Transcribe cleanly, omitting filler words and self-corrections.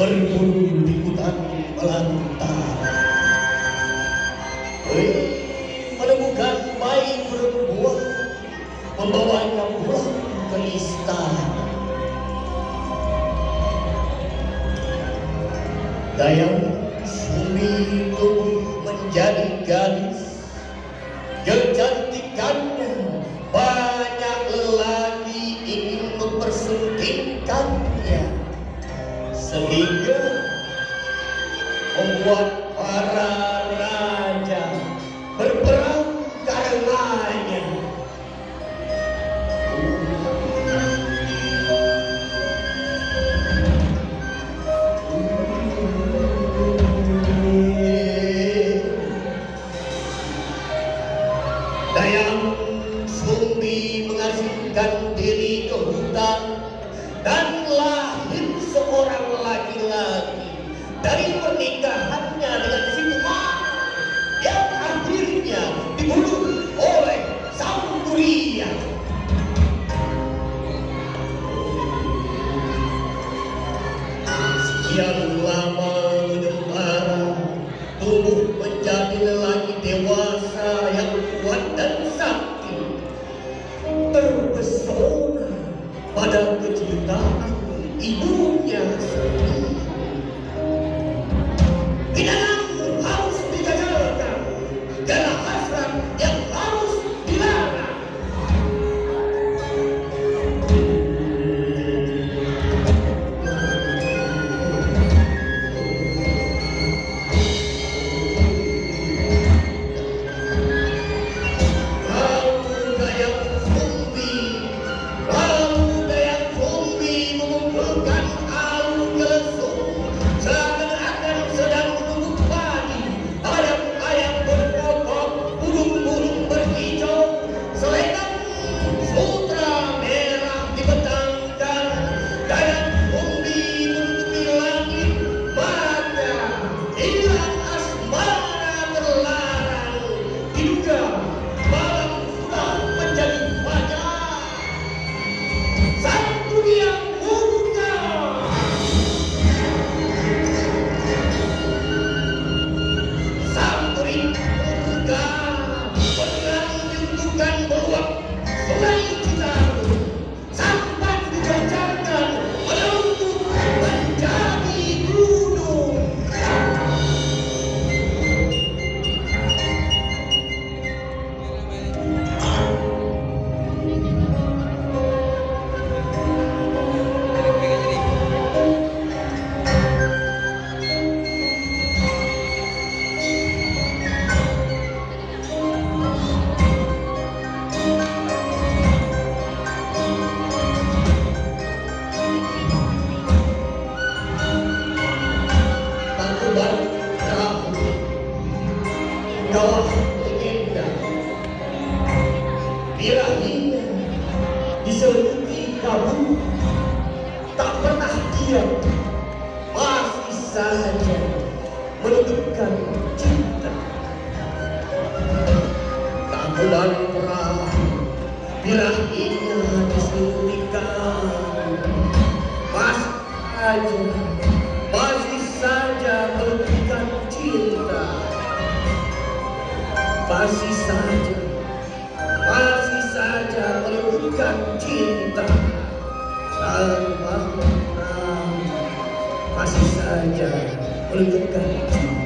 berburu di hutan belantara. Menemukan bayi perempuan, membawanya pulang ke istana. Dayang Sumbi tumbuh menjadi gadis, kecantikannya banyak lelaki ingin mempersuntingkannya, sehingga membuat para raja berperang karenanya. Dayang Sumbi mengasingkan diri ke hutan dan lahir seorang laki-laki dari pernikahannya dengan si Umar yang akhirnya dibunuh oleh Sang Buria. Sekian lama mengembara, tumbuh menjadi lelaki dewasa yang kuat dan sakti, terpesona pada kecintaan ibunya sendiri. Tidak harus digagalkan, karena hasrat yang harus dilarang. Kawah legenda birahinya diselimuti kabut, tak pernah diam, masih saja menunjukkan cinta. Tanggulan perahu birahinya diselimuti kabut, masih saja menunjukkan cinta. Masih saja menunjukkan cinta. Masih saja menunjukkan cinta.